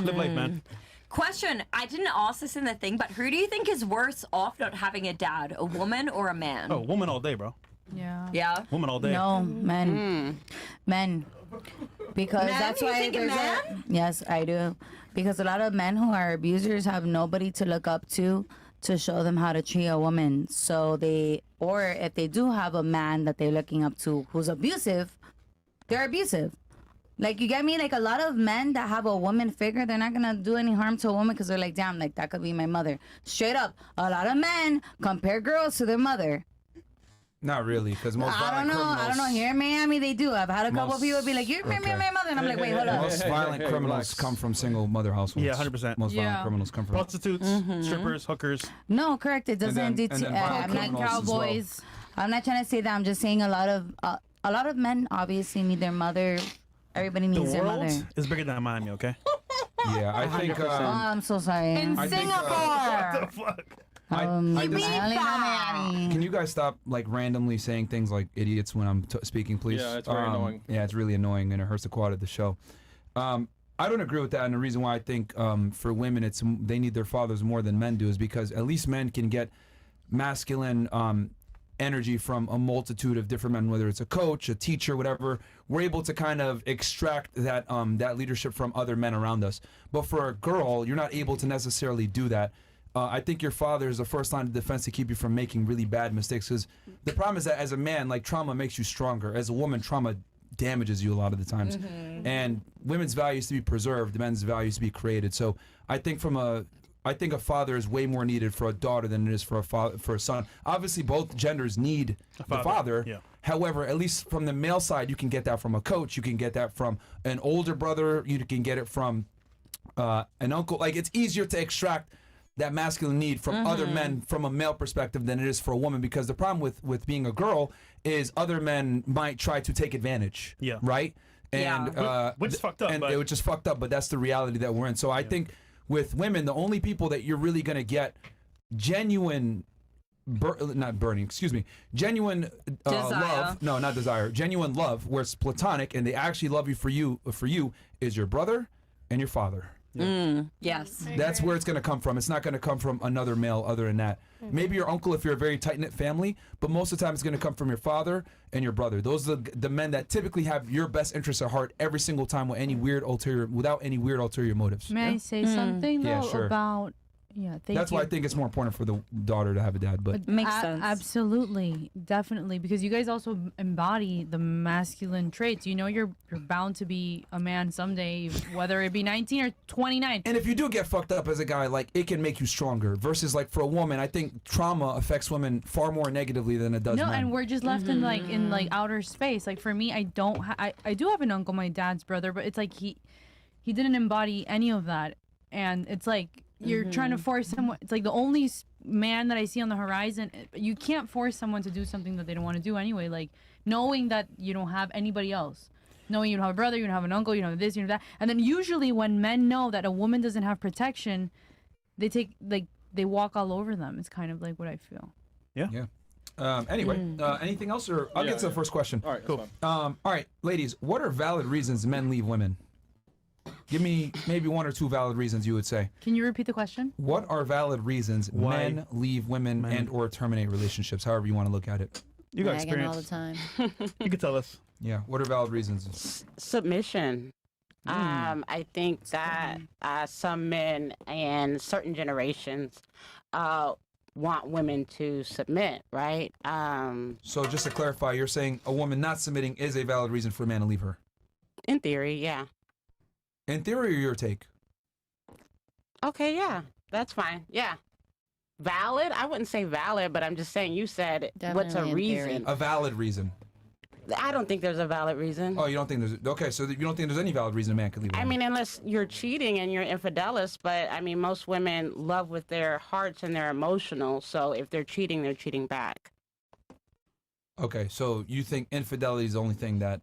Live life, man. Question, I didn't ask this in the thing, but who do you think is worse off not having a dad, a woman or a man? Oh, woman all day, bro. Yeah. Yeah. Woman all day. No, men. Men. Because Men? that's You why think a there's man? yes, I do. Because a lot of men who are abusers have nobody to look up to show them how to treat a woman. So they, or if they do have a man that they're looking up to who's abusive, they're abusive. Like, you get me? Like, a lot of men that have a woman figure, they're not gonna do any harm to a woman because they're like, damn, like, that could be my mother. Straight up, a lot of men compare girls to their mother. Not really, because most I don't violent know. criminals. I don't know. Here in Miami, they do. I've had a couple Most- people be like, "You remember okay. my mother," and I'm like, "Wait, hold up." Most violent Hey, criminals relax. come from single mother households. Yeah, 100%. Most violent Yeah. criminals come from. Prostitutes, strippers, hookers. No, correct. It doesn't. And then violent I'm not criminals as well. Cowboys. I'm not trying to say that. I'm just saying a lot of men obviously need their mother. Everybody The needs their world mother. is bigger than Miami, okay? Yeah, I think. 100%. Oh, I'm so sorry. In I think, Singapore. Fuck. I I just- only know Miami. Can you guys stop like randomly saying things like idiots when I'm speaking, please? Yeah, it's very annoying. Yeah, it's really annoying, and it hurts the quality of the show. I don't agree with that, and the reason why I think for women they need their fathers more than men do is because at least men can get masculine energy from a multitude of different men, whether it's a coach, a teacher, whatever. We're able to kind of extract that that leadership from other men around us. But for a girl, you're not able to necessarily do that. I think your father is the first line of defense to keep you from making really bad mistakes. Because the problem is that as a man, like, trauma makes you stronger. As a woman, trauma damages you a lot of the times. And women's values to be preserved, men's values to be created. So I think I think a father is way more needed for a daughter than it is for a son. Obviously, both genders need the father. Yeah. However, at least from the male side, you can get that from a coach. You can get that from an older brother. You can get it from an uncle. Like, it's easier to extract that masculine need from other men from a male perspective than it is for a woman, because the problem with being a girl is other men might try to take advantage. Yeah. Right? And Which is fucked up, and but- it was just fucked up, but that's the reality that we're in. So I think with women, the only people that you're really going to get genuine genuine love, no, not desire, genuine love, where it's platonic and they actually love you for you is your brother and your father. Yes. That's where it's going to come from. It's not going to come from another male other than that. Maybe your uncle if you're a very tight-knit family, but most of the time it's going to come from your father and your brother. Those are the men that typically have your best interests at heart every single time without any weird ulterior motives. May I say something though Yeah, sure. about? Yeah, thank That's you. why I think it's more important for the daughter to have a dad. But Makes sense. Absolutely, definitely, because you guys also embody the masculine traits. You know, you're bound to be a man someday, whether it be 19 or 29. and if you do get fucked up as a guy, like, it can make you stronger. Versus, like, for a woman, I think trauma affects women far more negatively than it does No, men. and we're just left in like outer space. Like, for me, I don't. I do have an uncle, my dad's brother, but it's like he didn't embody any of that, and it's like you're trying to force someone. It's like the only man that I see on the horizon. You can't force someone to do something that they don't want to do anyway. Like, knowing that you don't have anybody else, knowing you don't have a brother, you don't have an uncle, you don't have this, you don't have that, and then usually when men know that a woman doesn't have protection, they walk all over them. It's kind of like what I feel. Yeah. Anyway, anything else, or I'll get to the first question. All right, Cool. cool. All right, ladies, what are valid reasons men leave women? Give me maybe one or two valid reasons you would say. Can you repeat the question? What are valid reasons Why men leave women and or terminate relationships, however you want to look at it? You got Nagging all the experience. time. You can tell us. Yeah, what are valid reasons? Submission. I think that some men and certain generations want women to submit, right? So just to clarify, you're saying a woman not submitting is a valid reason for a man to leave her? In theory, yeah. In theory, or your take? Okay, yeah, that's fine. Yeah. Valid? I wouldn't say valid, but I'm just saying you said what's Definitely a in theory. reason. A valid reason. I don't think there's a valid reason. Oh, you don't think there's... Okay, so you don't think there's any valid reason a man could leave a I woman? mean, unless you're cheating and you're infidelist, but I mean, most women love with their hearts and they're emotional. So if they're cheating back. Okay, so you think infidelity is the only thing that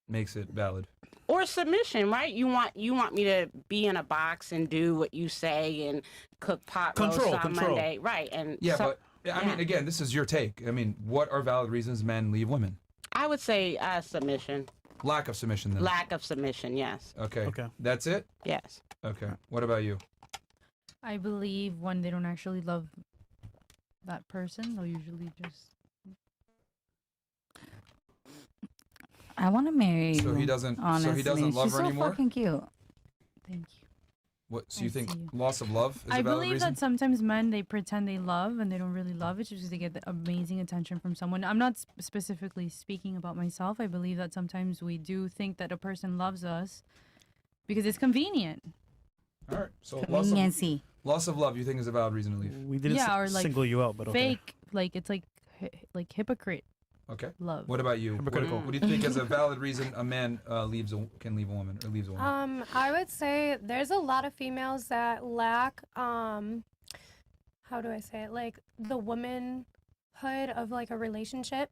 makes it valid? Or submission, right? You want me to be in a box and do what you say and cook pot roast on Monday, right? And Yeah, so, but I mean, again, this is your take. I mean, what are valid reasons men leave women? I would say submission. Lack of submission then. Lack of submission, yes. Okay. Okay. That's it? Yes. Okay. What about you? I believe when they don't actually love that person, they'll usually just. I want to marry you. So he doesn't honestly. so he doesn't love She's her so anymore? fucking cute. Thank you. What so you I think see you. loss of love is I a valid believe reason? that sometimes men they pretend they love and they don't really love. It's just they get the amazing attention from someone. I'm not specifically speaking about myself. I believe that sometimes we do think that a person loves us because it's convenient. All right. So Conveniency. loss of love you think is a valid reason to leave. We didn't Yeah, or like single you out, but okay. Fake, like it's like hypocrite Okay. love. What about you? Hypocritical. What do you think is a valid reason a man can leave a woman or leaves a woman? I would say there's a lot of females that lack how do I say it? Like the womanhood of like a relationship.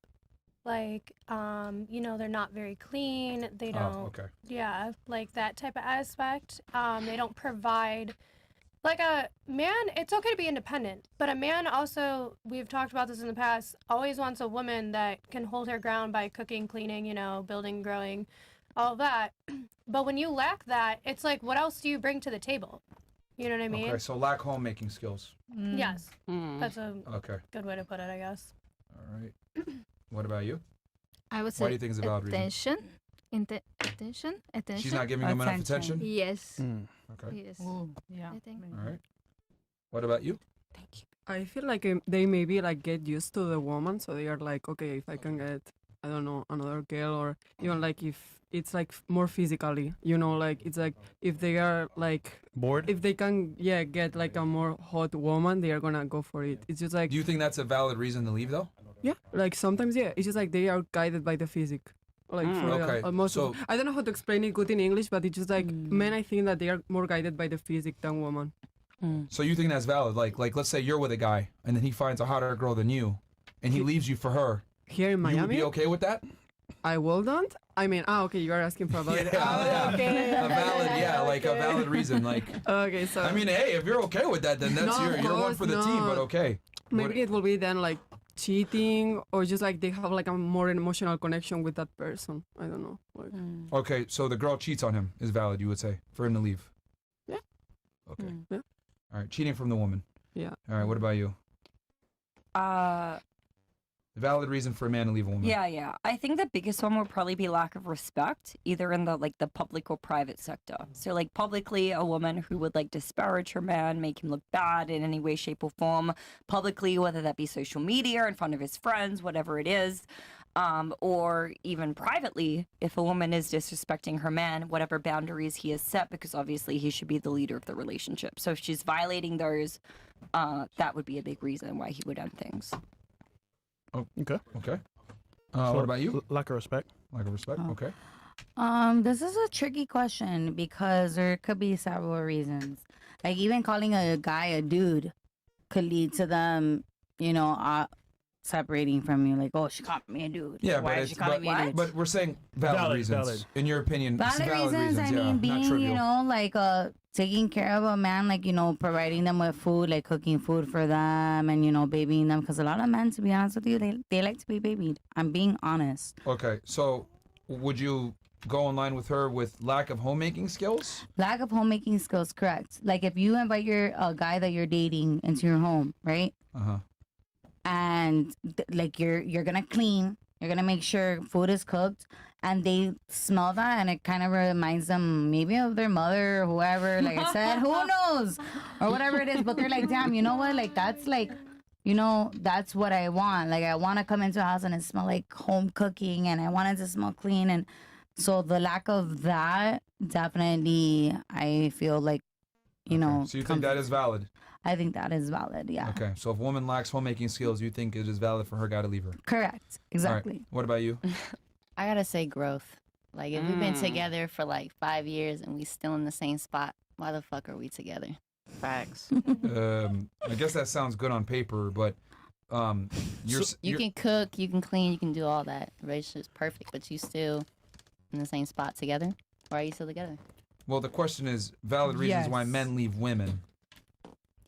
Like they're not very clean. They don't Oh, okay. yeah, like that type of aspect. They don't provide. Like a man, it's okay to be independent, but a man also, we've talked about this in the past, always wants a woman that can hold her ground by cooking, cleaning, building, growing, all of that. But when you lack that, it's like, what else do you bring to the table? You know what I mean? Okay, so lack homemaking skills. Yes, Mm. that's a Okay. good way to put it, I guess. All right. What about you? I would say Why do you think it's a valid reason? attention. Attention. She's not giving him enough Attention. attention? Yes. Mm. Okay. Yes. Ooh, yeah. I think. All right. What about you? I feel like they maybe like get used to the woman, so they are like, okay, if I can get, I don't know, another girl, or even like if it's like more physically, like it's like if they are like, Bored? if they can, get like a more hot woman, they are gonna go for it. It's just like, Do you think that's a valid reason to leave though? yeah, like sometimes, it's just like they are guided by the physique. Like for real. Okay, Almost, so- I don't know how to explain it good in English, but it's just like men. I think that they are more guided by the physique than women. So you think that's valid? Like let's say you're with a guy and then he finds a hotter girl than you and he leaves you for her. Here in You would Miami, be okay with that? I wouldn't. I mean, okay, you are asking for a valid. Yeah. Okay. A valid, like a valid reason. Like Okay, so I mean, hey, if you're okay with that, then that's No, of you're one course for the team, but not. okay. maybe it will be then like cheating, or just like they have like a more emotional connection with that person. I don't know. Like, Okay, so the girl cheats on him is valid, you would say, for him to leave. Yeah. Okay. Yeah. All right, cheating from the woman. Yeah. All right, what about you? The valid reason for a man to leave a woman. Yeah. I think the biggest one would probably be lack of respect, either in the public or private sector. So like publicly, a woman who would like disparage her man, make him look bad in any way, shape, or form. Publicly, whether that be social media, in front of his friends, whatever it is. Or even privately, if a woman is disrespecting her man, whatever boundaries he has set, because obviously he should be the leader of the relationship. So if she's violating those, that would be a big reason why he would end things. Okay. Okay. So, What about you? Lack of respect. Lack of respect. Oh. Okay. This is a tricky question because there could be several reasons. Like even calling a guy a dude could lead to them, separating from you. Like, oh, she called me a dude. Yeah, Why but is she it's calling me a dude? but we're saying valid reasons. valid. In your opinion, it's Valid reasons, reasons, I yeah, mean, not being, trivial. taking care of a man, like, providing them with food, like cooking food for them and, babying them. Because a lot of men, to be honest with you, they like to be babied. I'm being honest. Okay, so would you go in line with her with lack of homemaking skills? Lack of homemaking skills, correct. Like, if you invite a guy that you're dating into your home, right? Uh-huh. And, like, you're going to clean. You're going to make sure food is cooked. And they smell that, and it kind of reminds them maybe of their mother or whoever. Like I said, who knows? Or whatever it is. But they're like, damn, you know what? Like, that's like, that's what I want. Like, I want to come into a house and it smell like home cooking, and I want it to smell clean. And so the lack of that, definitely, I feel like, Okay, so you think that is valid? I think that is valid, yeah. Okay, so if a woman lacks homemaking skills, you think it is valid for her guy to leave her? Correct. All right, Exactly. what about you? I gotta say growth. Like if we've been together for like 5 years and we still in the same spot, why the fuck are we together? Facts. I guess that sounds good on paper, but You can cook, you can clean, you can do all that. The relationship's perfect, but you still in the same spot together? Why are you still together? Well, the question is valid reasons why Yes. men leave women.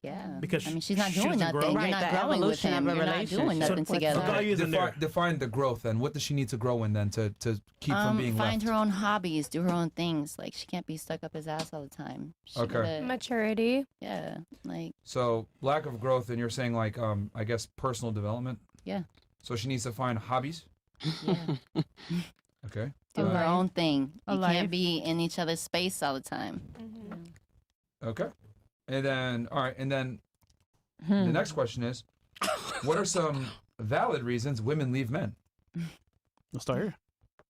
Yeah. Because I mean, she's not she doing doesn't grow. nothing. Right, You're not the growing with evolution him. of a You're not doing relationship. nothing So, together. the value is in there. Define the growth then. What does she need to grow in then to keep from being find left? her own hobbies, do her own things. Like she can't be stuck up his ass all the time. She Okay. gotta- Maturity. yeah, like So lack of growth, and you're saying like I guess personal development. Yeah. So she needs to find hobbies. yeah, Okay. do her own thing. A You life. can't be in each other's space all the time. Okay. And then all right, and then Hmm. the next question is, what are some valid reasons women leave men? Let's start here.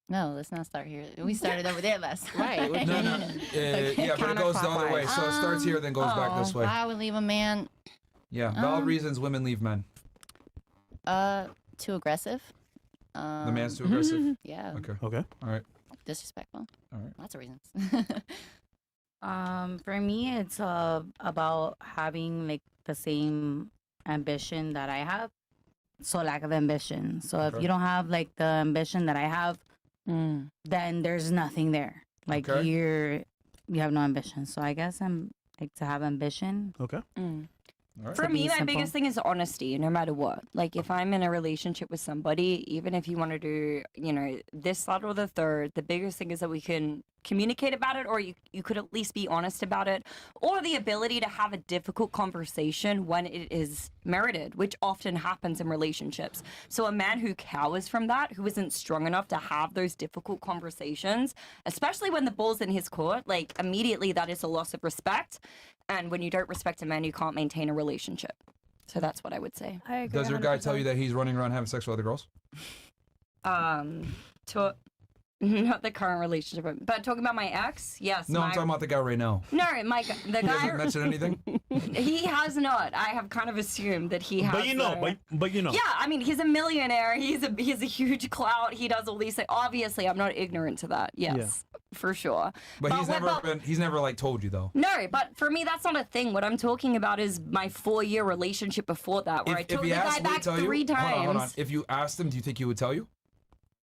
No, let's not start here. We started over there last time. Right, which No, no. Yeah, but it goes the other way. So it starts here, then goes back this way. I would leave a man Yeah. Valid reasons women leave men. too aggressive. The man's too aggressive. Yeah, Okay. Okay. All right. disrespectful. All right. Lots of reasons. For me, it's about having like the same ambition that I have. So lack of ambition. So if Okay. you don't have like the ambition that I have, Mm. then there's nothing there. Like Okay. you have no ambition. So I guess I'm like to have ambition. Okay. All right. For To me, be my simple. biggest thing is honesty, no matter what. Like, if I'm in a relationship with somebody, even if you want to do, this, that, or the third, the biggest thing is that we can communicate about it, or you could at least be honest about it, or the ability to have a difficult conversation when it is merited, which often happens in relationships. So a man who cowers from that, who isn't strong enough to have those difficult conversations, especially when the ball's in his court, like, immediately that is a loss of respect. And when you don't respect a man, you can't maintain a relationship. So that's what I would say. I agree. Does your guy tell you 100%. that he's running around having sex with other girls? To not the current relationship, but talking about my ex, yes. No, I'm talking about the guy right now. No, the He hasn't guy. mentioned anything. He has not. I have kind of assumed that he has. But you know, but you know. Yeah, I mean, he's a millionaire. He's a huge clout. He does all these things. Obviously, I'm not ignorant to that. Yes, for sure. But he's never like told you though. No, but for me, that's not a thing. What I'm talking about is my 4-year relationship before that, where I took the guy back 3 times. Hold on. If you asked him, do you think he would tell you?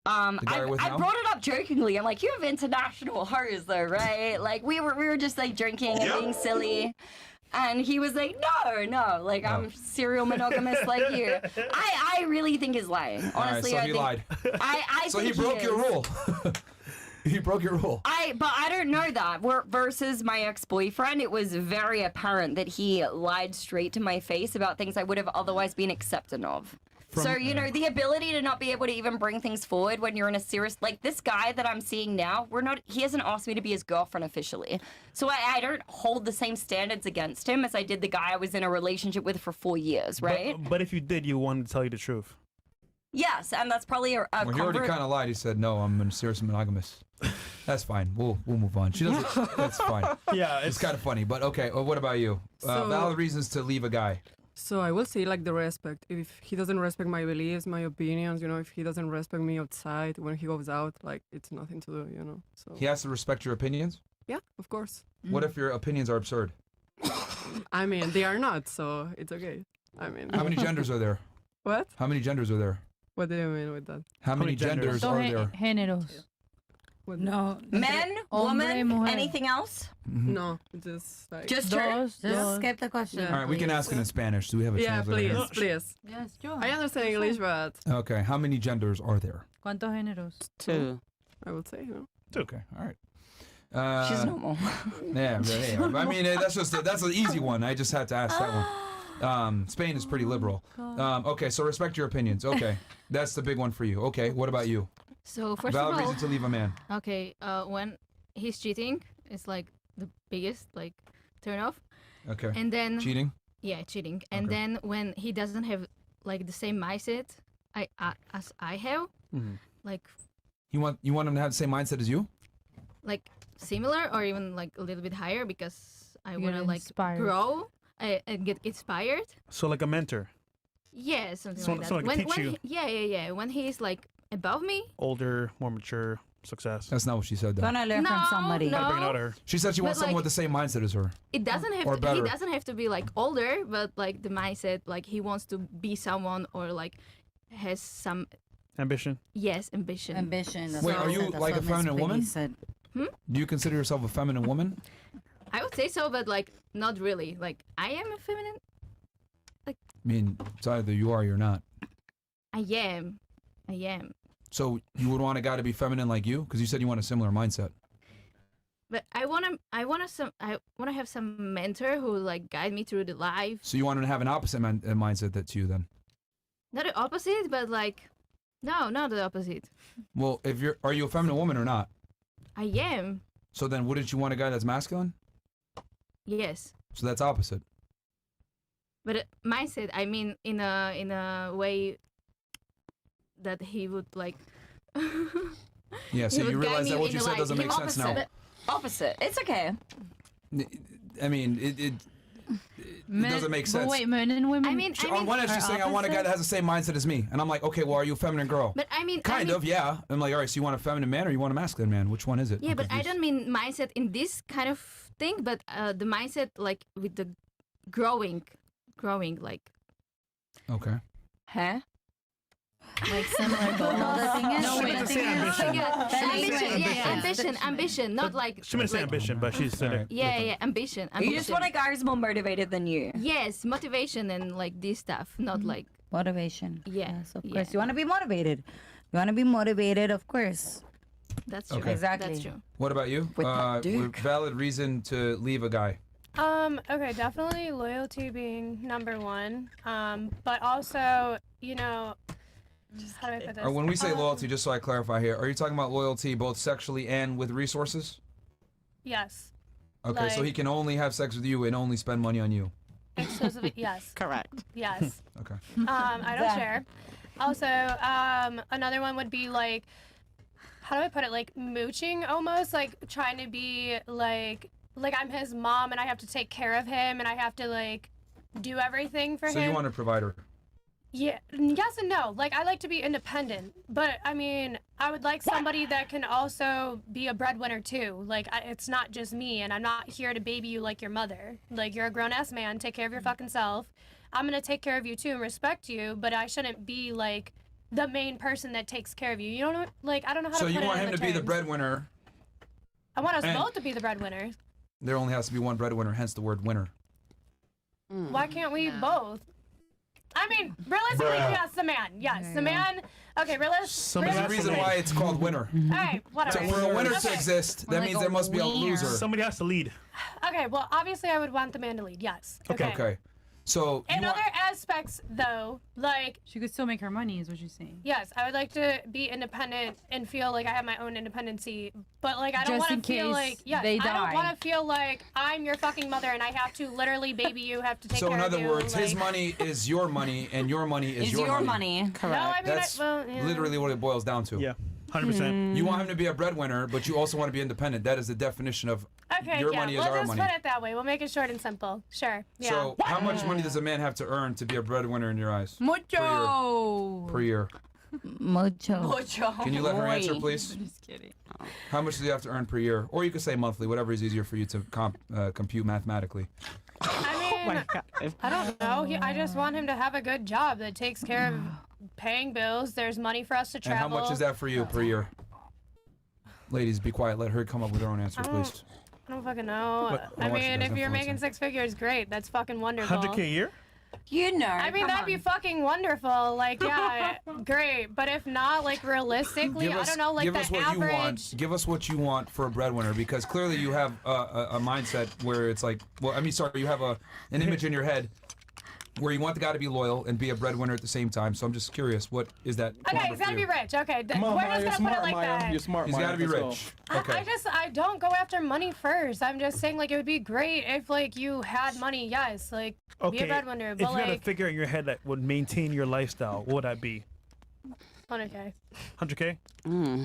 The guy you're with I now? brought it up jokingly. I'm like, you have international hoes though, right? Like we were just like drinking and being silly. And he was like, no, like I'm serial monogamous like you. I really think he's lying. Honestly, All right, so I he think, lied. I So think he broke your is. rule. He broke your rule. But I don't know that. Versus my ex-boyfriend, it was very apparent that he lied straight to my face about things I would have otherwise been accepting of. So, the ability to not be able to even bring things forward when you're in a serious, like this guy that I'm seeing now, he hasn't asked me to be his girlfriend officially. So I don't hold the same standards against him as I did the guy I was in a relationship with for 4 years, right? But if you did, you wanted to tell you the truth. Yes, and that's probably a Well, he already kind of lied. He said, "No, I'm a serious monogamous." That's fine. We'll move on. She doesn't. That's fine. Yeah, It's kind of funny, but okay. What about you? So- Valid reasons to leave a guy. So I will say like the respect. If he doesn't respect my beliefs, my opinions, if he doesn't respect me outside when he goes out, like it's nothing to do, So He has to respect your opinions. yeah, of course. What if your opinions are absurd? I mean, they are not, so it's okay. I mean, How many genders are there? what? How many genders are there? What do you mean with that? How many many genders? genders are there? Géneros. What? No, Men, Hombre, woman, mujer. anything else? No, just like Just Dos, just dos. skip the question. Yeah. All right, we can ask it in Spanish. Do we have a yeah, translator? please, here? please. Yes, yo. I understand English, but Okay, how many genders are there? ¿Cuántos géneros? 2. I would say Okay, all right. She's normal. Yeah. I mean, that's an easy one. I just had to ask that one. Spain is pretty liberal. Okay, so respect your opinions. Okay, that's the big one for you. Okay, what about you? So first Valid of all, reason to leave a man. okay, when he's cheating, it's like the biggest like turn off. Okay, And then cheating. yeah, cheating. And Okay. then when he doesn't have like the same mindset as I have, like You want him to have the same mindset as you? like similar or even like a little bit higher because I Get want to like inspired. grow and get inspired. So like a mentor, Yeah, something So- like that. so, like, teach when you. yeah. When he's like above me, older, more mature, success. That's not what she said, though. Gonna learn from No, somebody. no. Gotta bring it out of her. She said she wants But, someone like- with the same mindset as her. it doesn't have Or to, better. he doesn't have to be like older, but like the mindset, like he wants to be someone or like has some Ambition. ambition. Ambition. that's Wait, what are I you said, that's like what a Miss feminine Piggy woman? said. Do you consider yourself a feminine woman? I would say so, but like not really. Like I am a feminine. I mean, it's either you are or you're not. I am. So you would want a guy to be feminine like you? Because you said you want a similar mindset. But I wanna have some mentor who like guide me through the life. So you want him to have an opposite mindset that's you then? Not the opposite, but like, no, not the opposite. Well, are you a feminine woman or not? I am. So then wouldn't you want a guy that's masculine? Yes. So that's opposite. But mindset, I mean, in a way that he would like. Yeah, so he you would guide realize me that what in you a, said like, doesn't make sense now. Opposite. It's okay. I mean, it doesn't make sense. But wait, men and women. I mean, On one hand, she's saying, I want a guy that has the same mindset as me. And I'm like, okay, well, are you a feminine girl? But I mean, Kind of, yeah. I'm like, all right, so you want a feminine man or you want a masculine man? Which one is it? Yeah, I'm but I confused. don't mean mindset in this kind of thing, but the mindset like with the growing, like. Okay. Huh? Like similar goals. No, the thing is, No, wait, the say thing is- ambition. Ambition, not like. She didn't say ambition, but she said it. Yeah, ambition. You just want a guy who's more motivated than you. Yes, motivation and like this stuff, not like. Motivation. Yeah, Yes, of yeah. course. You want to be motivated. You want to be motivated, of course. That's true. Okay. Exactly. That's true. What about you? With that dick. Valid reason to leave a guy. Okay, definitely loyalty being number one. But also, just how do I put this? Or when we say loyalty, just so I clarify here, are you talking about loyalty both sexually and with resources? Yes. Okay, so he can only have sex with you and only spend money on you. Exclusively, yes. Correct. Yes. Okay. I don't share. Also, another one would be like, how do I put it? Like mooching almost, like trying to be like I'm his mom and I have to take care of him and I have to like do everything for him. So you want a provider? Yeah, yes and no. Like, I like to be independent, but I mean, I would like somebody that can also be a breadwinner too. Like, it's not just me, and I'm not here to baby you like your mother. Like, you're a grown-ass man, take care of your fucking self. I'm gonna take care of you too and respect you, but I shouldn't be, like, the main person that takes care of you. You don't know, like, I don't know how to So put it you want in him the to be the terms. breadwinner. I want us and- both to be the breadwinners. There only has to be one breadwinner, hence the word winner. Why can't we both? I mean, realistically, yes, the man. Yes, the man. Okay, There's a realistically. reason why it's called winner. All right, whatever. So for a winner to Okay. exist, that Like means a there must be a wiener. loser. Somebody has to lead. Okay, well, obviously, I would want the man to lead. Yes. Okay. So In you want, other aspects, though, like, She could still make her money, is what she's saying. yes, I would like to be independent and feel like I have my own independency. But, like, I don't Just want in to feel case like, yes, they I don't die. want to feel like I'm your fucking mother and I have to literally baby you, have to take so care in of other you. words, his like- money is your money, and your money is Is your your money. money. No, I mean, That's yeah. literally what it boils down to. Yeah, 100%. You want him to be a breadwinner, but you also want to be independent. That is the definition of Okay, your yeah, money is we'll our just money. put it that way. We'll make it short and simple. Sure. Yeah. So how much money does a man have to earn to be a breadwinner in your eyes? Mucho. Per year. Mucho. Can you let her answer, Boy. please? Just kidding. How much does he have to earn per year? Or you could say monthly, whatever is easier for you to compute mathematically. I mean, I don't know. I just want him to have a good job that takes care of paying bills. There's money for us to And travel. how much is that for you per year? Ladies, be quiet. Let her come up with her own answer, please. I don't fucking know. But- I I want you mean, guys if you're making influencing. 6 figures, great. That's fucking wonderful. 100K a year? You know. I mean, come that'd be on. fucking wonderful. Like, yeah, great. But if not, like, realistically, I don't know, like, give the us what average. you want. Give us what you want for a breadwinner, because clearly you have a mindset where it's like, well, I mean, sorry, you have an image in your head where you want the guy to be loyal and be a breadwinner at the same time. So I'm just curious, what is that? Okay, number he's for gotta be you? rich. Okay, Come on, we're Maya, just you're gonna put it smart, like Maya. that. You're smart, He's Maya. got to be Let's go. rich. Okay. I don't go after money first. I'm just saying, like, it would be great if, like, you had money, yes, like, be Okay. a breadwinner, If but, you had a like, figure in your head that would maintain your lifestyle, what would that be? 100K. 100K?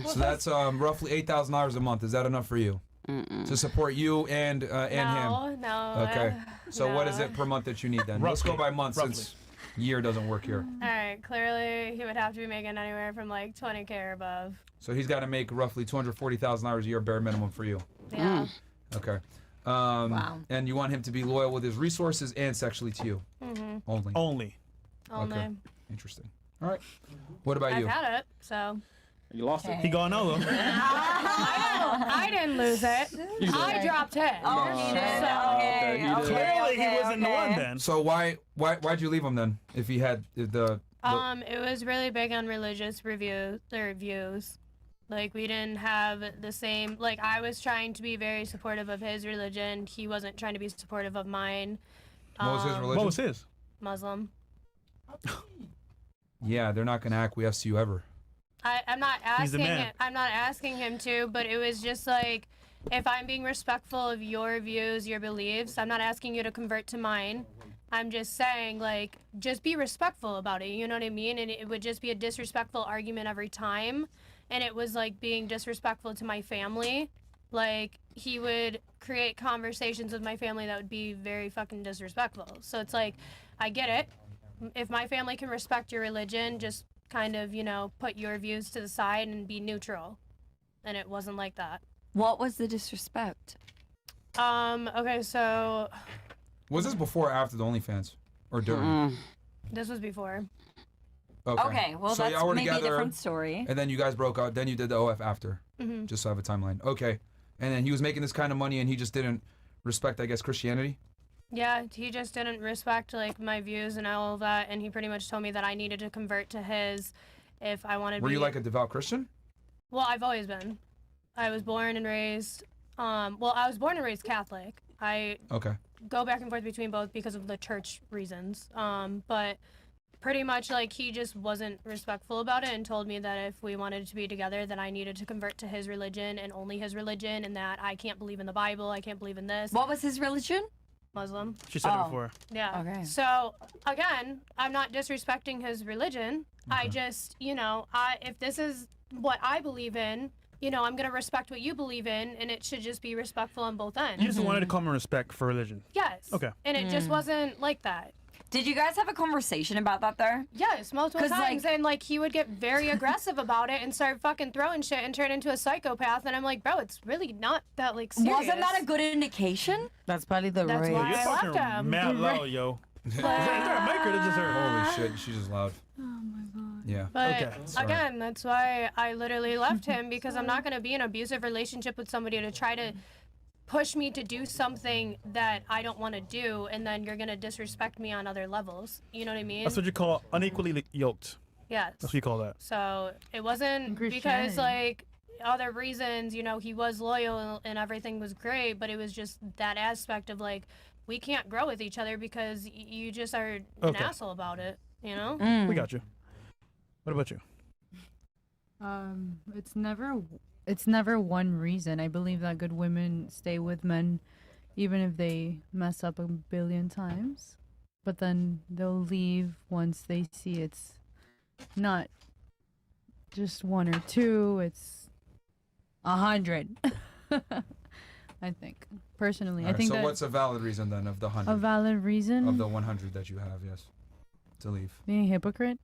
So that's roughly $8,000 a month. Is that enough for you to support you and him? No. Okay. So what is no. it per month that you need then? Let's go Roughly. by month since year doesn't work here. All right, clearly he would have to be making anywhere from, like, 20K or above. So he's got to make roughly $240,000 a year bare minimum for you. Yeah. Okay. Wow. And you want him to be loyal with his resources and sexually to you only. Only. Only. Okay. Interesting. All right. What about I've you? had it, so. You lost Okay. He gone now though. I didn't lose it. I dropped it. Oh, he did. okay, he did. Clearly, he wasn't the one then. So why'd you leave him then? If he had the It was really big on religious reviews. Like, we didn't have the same, like, I was trying to be very supportive of his religion. He wasn't trying to be supportive of mine. what was his religion? What was his? Muslim. Yeah, they're not gonna acquiesce to you ever. I'm not He's the asking man. it. I'm not asking him to, but it was just like, if I'm being respectful of your views, your beliefs, I'm not asking you to convert to mine. I'm just saying, like, just be respectful about it. You know what I mean? And it would just be a disrespectful argument every time. And it was like being disrespectful to my family. Like, he would create conversations with my family that would be very fucking disrespectful. So it's like, I get it. If my family can respect your religion, just kind of, you know, put your views to the side and be neutral. And it wasn't like that. What was the disrespect? Okay, so Was this before or after the OnlyFans? Or during? this was before. Okay, well, so that's y'all were maybe a together, different story. and then you guys broke up. Then you did the OF after. Mhm. Just so I have a timeline. Okay. And then he was making this kind of money, and he just didn't respect, I guess, Christianity. Yeah, he just didn't respect, like, my views and all of that, and he pretty much told me that I needed to convert to his if I wanted to Were be... you like a devout Christian? Well, I've always been. I was born and raised... I was born and raised Catholic. I Okay. go back and forth between both because of the church reasons. But pretty much, like, he just wasn't respectful about it and told me that if we wanted to be together, that I needed to convert to his religion and only his religion, and that I can't believe in the Bible, I can't believe in this. What was his religion? Muslim. She said it Oh. before. Yeah. Okay. So, again, I'm not disrespecting his religion. I just, you know, if this is what I believe in, you know, I'm going to respect what you believe in, and it should just be respectful on both ends. You just wanted common respect for religion. Yes. Okay. And it just wasn't like that. Did you guys have a conversation about that there? Yes, multiple 'Cause, times. like- And, like, he would get very aggressive about it and start fucking throwing shit and turn into a psychopath. And I'm like, bro, it's really not that, like, serious. Wasn't that a good indication? That's probably the That's right. why You're I talking left him. mad loud, yo. Is there a mic or is it just her? Holy shit, she's just loud. Oh my god. Yeah. But Okay. again, that's why I literally left him, because I'm not going to be in an abusive relationship with somebody to try to push me to do something that I don't want to do, and then you're going to disrespect me on other levels. You know what I mean? That's what you call unequally yoked. Yes. That's what you call that. So it wasn't because, Christianity. like, other reasons, you know, he was loyal and everything was great, but it was just that aspect of, like, we can't grow with each other because you just are an Okay. asshole about it, you know? We got you. What about you? It's never one reason. I believe that good women stay with men even if they mess up a billion times, but then they'll leave once they see it's not just one or two, it's 100. I think personally, I Alright, think so that what's a valid reason then of the a 100? valid reason Of the 100 that you have, yes. To leave. being a hypocrite.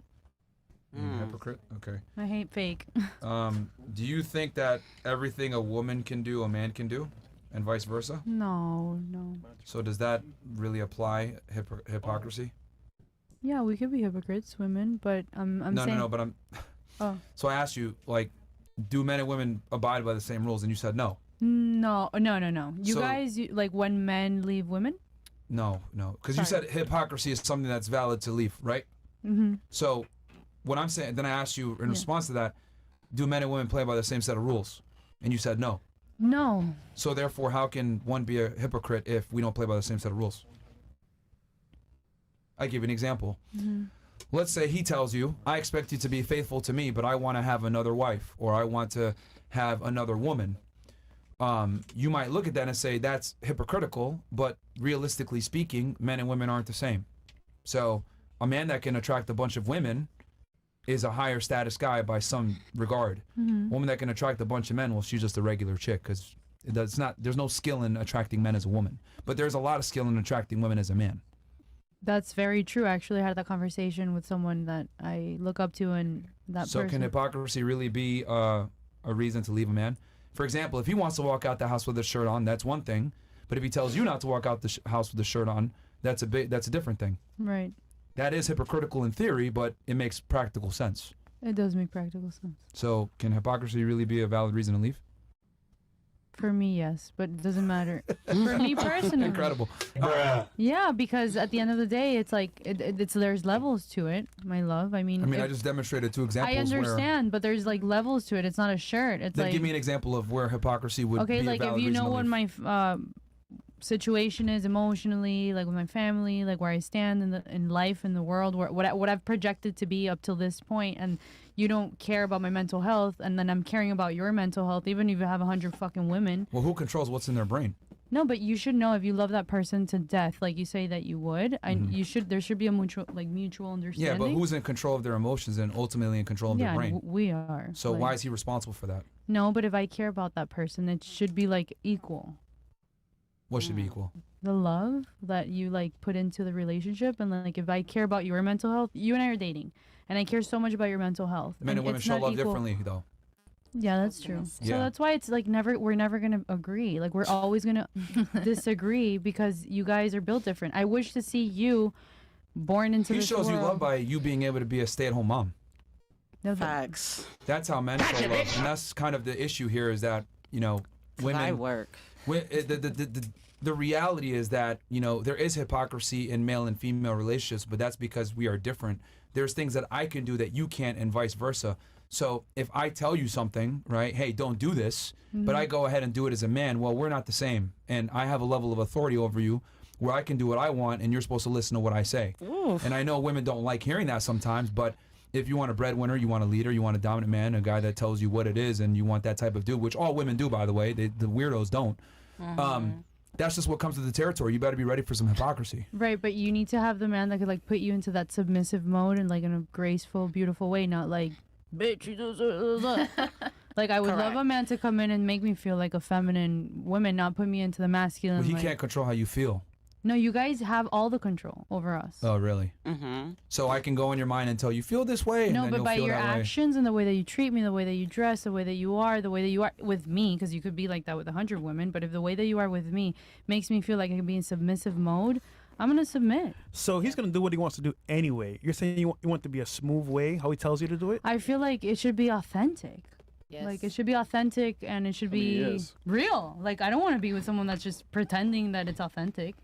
Being a hypocrite? Okay. I hate fake. Do you think that everything a woman can do, a man can do? And vice versa? No. So does that really apply hypocrisy? Yeah, we could be hypocrites, women, but I'm saying No, but I'm... Oh. So I asked you, like, do men and women abide by the same rules? And you said no. No. You So- guys, like when men leave women? No. Because you Sorry. said hypocrisy is something that's valid to leave, right? Mm-hmm. So what I'm saying, then I asked you in response to that, do men and women play by the same set of rules? And you said no. No. So therefore, how can one be a hypocrite if we don't play by the same set of rules? I give you an example. Mm-hmm. Let's say he tells you, I expect you to be faithful to me, but I want to have another wife, or I want to have another woman. You might look at that and say that's hypocritical, but realistically speaking, men and women aren't the same. So a man that can attract a bunch of women is a higher status guy by some regard. Mm-hmm. A woman that can attract a bunch of men, well, she's just a regular chick, because there's no skill in attracting men as a woman, but there's a lot of skill in attracting women as a man. That's very true. I actually had that conversation with someone that I look up to, and that So person. can hypocrisy really be a reason to leave a man? For example, if he wants to walk out the house with a shirt on, that's one thing. But if he tells you not to walk out the house with a shirt on, that's a different thing. Right. That is hypocritical in theory, but it makes practical sense. It does make practical sense. So can hypocrisy really be a valid reason to leave? For me, yes, but it doesn't matter. For me personally. Incredible. Yeah, because at the end of the day, it's like it's there's levels to it, my love. I mean, I just demonstrated 2 examples. I understand, but there's like levels to it. It's not a shirt. It's Then like give me an example of where hypocrisy would okay, be like a valid if you reason know to what leave. my situation is emotionally, like with my family, like where I stand in life, in the world, what I've projected to be up till this point, and you don't care about my mental health, and then I'm caring about your mental health, even if you have 100 fucking women. Well, who controls what's in their brain? No, but you should know if you love that person to death, like you say that you would, and there should be a mutual understanding. Yeah, but who's in control of their emotions and ultimately in control of their brain? We are. So like, why is he responsible for that? No, but if I care about that person, it should be like equal. What should be equal? The love that you like put into the relationship, and like if I care about your mental health, you and I are dating, and I care so much about your mental health. Men and women it's show not love equal. differently, though. Yeah, that's true. Yeah. So that's why it's like we're never gonna agree. Like we're always gonna disagree because you guys are built different. I wish to see you born into He this shows you world. love by you being able to be a stay-at-home mom. No, but- Facts. That's how men show love, and that's kind of the issue here. Is that women I work. The reality is that there is hypocrisy in male and female relationships, but that's because we are different. There's things that I can do that you can't, and vice versa. So if I tell you something, right, hey, don't do this, but I go ahead and do it as a man, well, we're not the same, and I have a level of authority over you where I can do what I want, and you're supposed to listen to what I say. And I know women don't like hearing that sometimes, but if you want a breadwinner, you want a leader, you want a dominant man, a guy that tells you what it is, and you want that type of dude, which all women do, by the way, the weirdos don't. That's just what comes with the territory. You better be ready for some hypocrisy. Right, but you need to have the man that could like put you into that submissive mode and like in a graceful, beautiful way, not like bitch. You do like I would love a man to come in and make me feel like a feminine woman, not put me into the masculine. Well, he like- can't control how you feel. No, you guys have all the control over us. Oh, really? Mm-hmm. So I can go in your mind and tell you feel this way, and No, then but you'll by feel your that way. actions and the way that you treat me, the way that you dress, the way that you are with me, because you could be like that with 100 women, but if the way that you are with me makes me feel like I can be in submissive mode, I'm going to submit. So he's gonna do what he wants to do anyway. You're saying you want to be a smooth way, how he tells you to do it? I feel like it should be authentic. Yes. Like it should be authentic and it should be real. Like I don't want to be with someone that's just pretending that it's authentic.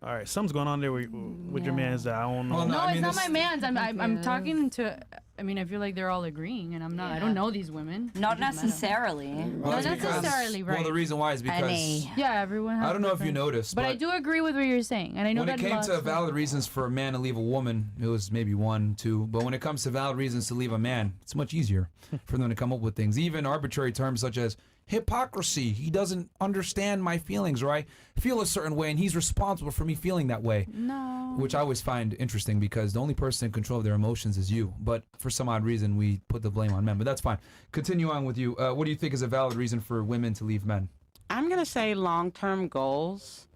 All right, something's going on there with your man's. I don't know. Well, No, I it's mean, not this- my man's. I'm talking to. I mean, I feel like they're all agreeing, and I'm not. I don't know these women. Not It doesn't matter. necessarily. Well, Not that's because- necessarily, right. Well, the reason why is because Honey. Yeah, everyone. Has I don't know if you different- noticed, but I do agree with what you're saying, and I know when that it came lots to of- valid reasons for a man to leave a woman, it was maybe 1, 2. But when it comes to valid reasons to leave a man, it's much easier for them to come up with things. Even arbitrary terms such as hypocrisy. He doesn't understand my feelings, or I feel a certain way, and he's responsible for me feeling that way. No. Which I always find interesting because the only person in control of their emotions is you. But for some odd reason, we put the blame on men. But that's fine. Continue on with you. What do you think is a valid reason for women to leave men? I'm gonna say long-term goals.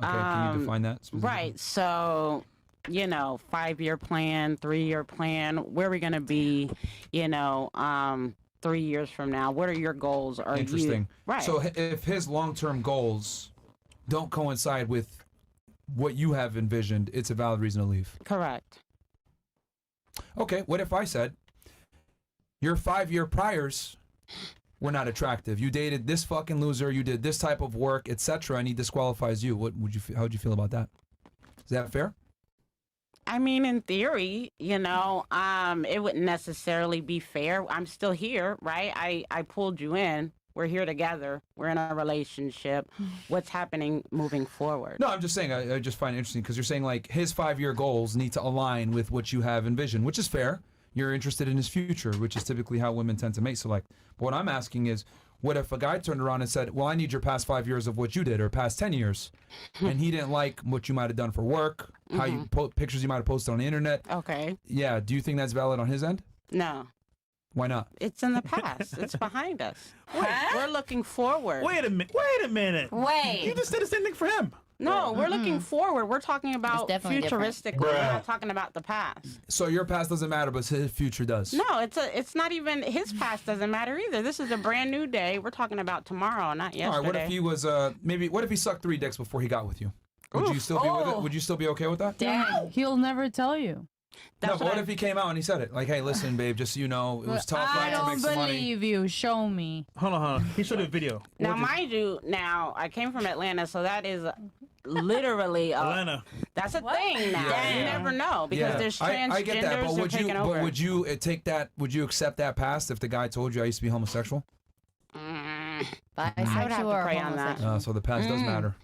Okay, can you define that specifically? Right. So, 5-year plan, 3-year plan. Where are we gonna be? 3 years from now. What are your goals? Are Interesting. You, right. So if his long-term goals don't coincide with what you have envisioned, it's a valid reason to leave. Correct. Okay, what if I said your 5-year priors were not attractive? You dated this fucking loser, you did this type of work, etc., and he disqualifies you. How would you feel about that? Is that fair? I mean, in theory, it wouldn't necessarily be fair. I'm still here, right? I pulled you in. We're here together. We're in a relationship. What's happening moving forward? No, I'm just saying, I just find it interesting because you're saying like his 5-year goals need to align with what you have envisioned, which is fair. You're interested in his future, which is typically how women tend to mate select. But what I'm asking is, what if a guy turned around and said, well, I need your past 5 years of what you did, or past 10 years, and he didn't like what you might have done for work, how you pictures you might have posted on the internet. Okay. Yeah, do you think that's valid on his end? No. Why not? It's in the past. It's behind us. We're looking forward. Wait a minute. Wait. You just did the same thing for him. No, we're looking forward. We're talking about definitely different. futuristically. We're not talking about the past. So your past doesn't matter, but his future does. No, it's not even his past doesn't matter either. This is a brand new day. We're talking about tomorrow, not yesterday. All right, what if he was what if he sucked 3 dicks before he got with you? Would you still be with it? Would you still be okay with that? Damn. He'll never tell you. That's No, but what if he came out and he said it? Like, hey, listen, babe, just so you know, it was tough. I to make don't some money. believe you. Show me. Hold on. He showed a video. Now, mind you, I came from Atlanta, so that is literally Atlanta. That's a thing now. Yeah. You never know because there's transgenders I get that, but they're would you? taking over. But would you take that? Would you accept that past if the guy told you I used to be homosexual? Bisexual I would have to or pray on that. homosexual? So the past does matter.